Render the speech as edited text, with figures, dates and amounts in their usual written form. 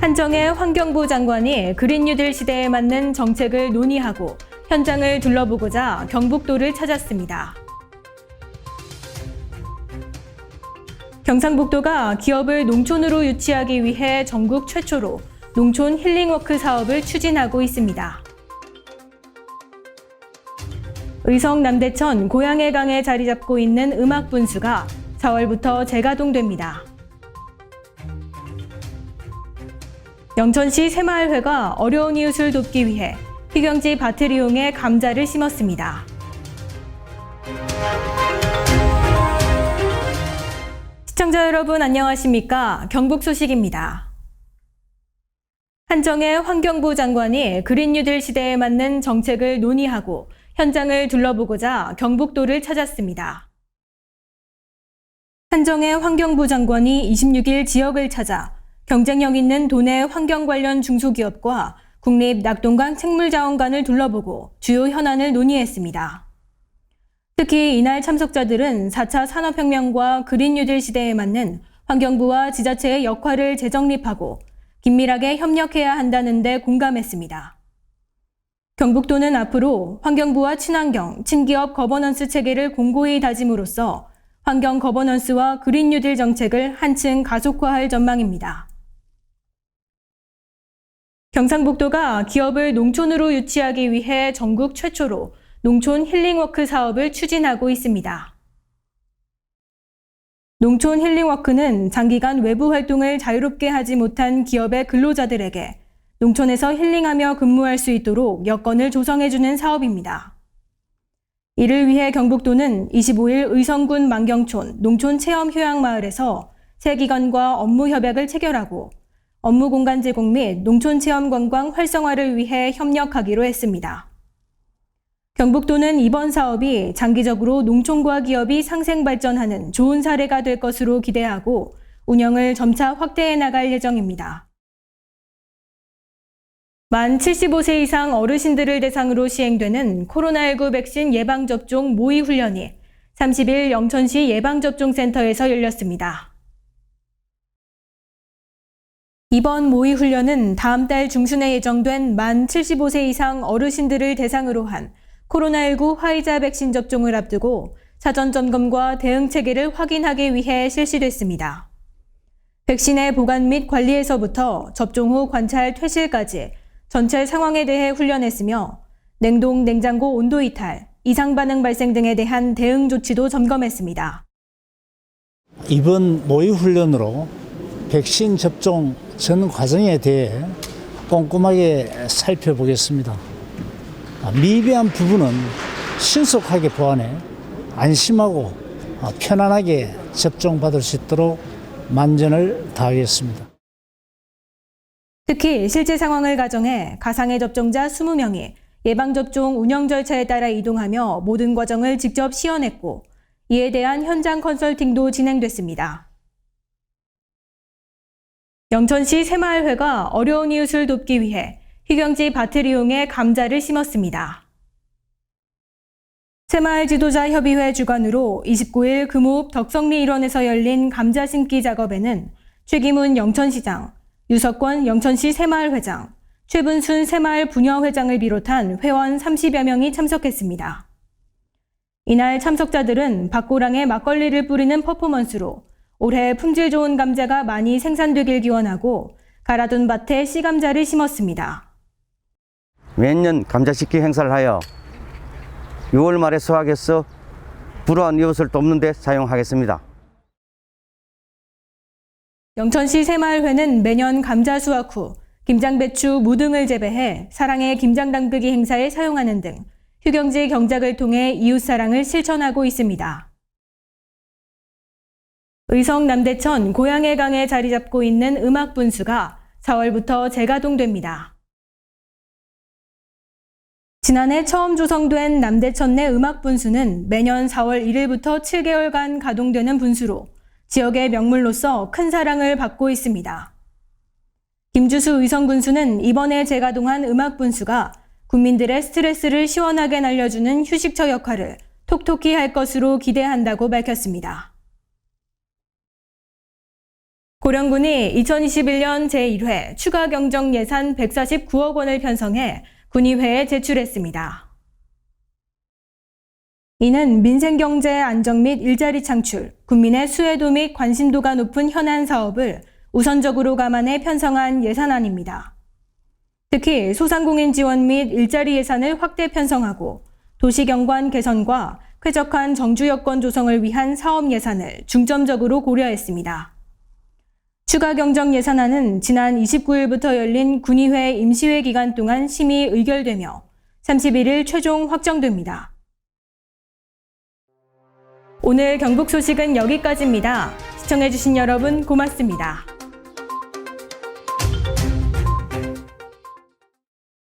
한정혜 환경부 장관이 그린 뉴딜 시대에 맞는 정책을 논의하고 현장을 둘러보고자 경북도를 찾았습니다. 경상북도가 기업을 농촌으로 유치하기 위해 전국 최초로 농촌 힐링워크 사업을 추진하고 있습니다. 의성 남대천 고양의 강에 자리 잡고 있는 음악분수가 4월부터 재가동됩니다. 영천시 새마을회가 어려운 이웃을 돕기 위해 휴경지 밭을 이용해 감자를 심었습니다. 시청자 여러분 안녕하십니까? 경북 소식입니다. 한정혜 환경부 장관이 그린 뉴딜 시대에 맞는 정책을 논의하고 현장을 둘러보고자 경북도를 찾았습니다. 한정혜 환경부 장관이 26일 지역을 찾아 경쟁력 있는 도내 환경 관련 중소기업과 국립낙동강 생물자원관을 둘러보고 주요 현안을 논의했습니다. 특히 이날 참석자들은 4차 산업혁명과 그린 뉴딜 시대에 맞는 환경부와 지자체의 역할을 재정립하고 긴밀하게 협력해야 한다는 데 공감했습니다. 경북도는 앞으로 환경부와 친환경, 친기업 거버넌스 체계를 공고히 다짐으로써 환경 거버넌스와 그린 뉴딜 정책을 한층 가속화할 전망입니다. 경상북도가 기업을 농촌으로 유치하기 위해 전국 최초로 농촌 힐링워크 사업을 추진하고 있습니다. 농촌 힐링워크는 장기간 외부 활동을 자유롭게 하지 못한 기업의 근로자들에게 농촌에서 힐링하며 근무할 수 있도록 여건을 조성해주는 사업입니다. 이를 위해 경북도는 25일 의성군 만경촌 농촌체험휴양마을에서 세 기관과 업무 협약을 체결하고 업무 공간 제공 및 농촌체험 관광 활성화를 위해 협력하기로 했습니다. 경북도는 이번 사업이 장기적으로 농촌과 기업이 상생 발전하는 좋은 사례가 될 것으로 기대하고 운영을 점차 확대해 나갈 예정입니다. 만 75세 이상 어르신들을 대상으로 시행되는 코로나19 백신 예방접종 모의훈련이 30일 영천시 예방접종센터에서 열렸습니다. 이번 모의훈련은 다음 달 중순에 예정된 만 75세 이상 어르신들을 대상으로 한 코로나19 화이자 백신 접종을 앞두고 사전 점검과 대응 체계를 확인하기 위해 실시됐습니다. 백신의 보관 및 관리에서부터 접종 후 관찰 퇴실까지 전체 상황에 대해 훈련했으며 냉동, 냉장고 온도 이탈, 이상 반응 발생 등에 대한 대응 조치도 점검했습니다. 이번 모의훈련으로 백신 접종 전 과정에 대해 꼼꼼하게 살펴보겠습니다. 미비한 부분은 신속하게 보완해 안심하고 편안하게 접종받을 수 있도록 만전을 다하겠습니다. 특히 실제 상황을 가정해 가상의 접종자 20명이 예방접종 운영 절차에 따라 이동하며 모든 과정을 직접 시연했고 이에 대한 현장 컨설팅도 진행됐습니다. 영천시 새마을회가 어려운 이웃을 돕기 위해 휴경지 밭을 이용해 감자를 심었습니다. 새마을지도자협의회 주관으로 29일 금호읍 덕성리 일원에서 열린 감자 심기 작업에는 최기문 영천시장, 유석권 영천시 새마을회장, 최분순 새마을 분여회장을 비롯한 회원 30여 명이 참석했습니다. 이날 참석자들은 밭고랑에 막걸리를 뿌리는 퍼포먼스로 올해 품질 좋은 감자가 많이 생산되길 기원하고 갈아둔 밭에 씨감자를 심었습니다. 매년 감자 심기 행사를 하여 6월 말에 수확해서 불우한 이웃을 돕는 데 사용하겠습니다. 영천시 새마을회는 매년 감자 수확 후 김장배추, 무 등을 재배해 사랑의 김장 담그기 행사에 사용하는 등 휴경지 경작을 통해 이웃사랑을 실천하고 있습니다. 의성 남대천 고양의 강에 자리 잡고 있는 음악분수가 4월부터 재가동됩니다. 지난해 처음 조성된 남대천 내 음악분수는 매년 4월 1일부터 7개월간 가동되는 분수로 지역의 명물로서 큰 사랑을 받고 있습니다. 김주수 의성군수는 이번에 재가동한 음악분수가 국민들의 스트레스를 시원하게 날려주는 휴식처 역할을 톡톡히 할 것으로 기대한다고 밝혔습니다. 보령군이 2021년 제1회 추가 경정 예산 149억 원을 편성해 군의회에 제출했습니다. 이는 민생경제 안정 및 일자리 창출, 국민의 수혜도 및 관심도가 높은 현안 사업을 우선적으로 감안해 편성한 예산안입니다. 특히 소상공인 지원 및 일자리 예산을 확대 편성하고 도시경관 개선과 쾌적한 정주 여건 조성을 위한 사업 예산을 중점적으로 고려했습니다. 추가 경정 예산안은 지난 29일부터 열린 군의회 임시회 기간 동안 심의 의결되며 31일 최종 확정됩니다. 오늘 경북 소식은 여기까지입니다. 시청해주신 여러분 고맙습니다.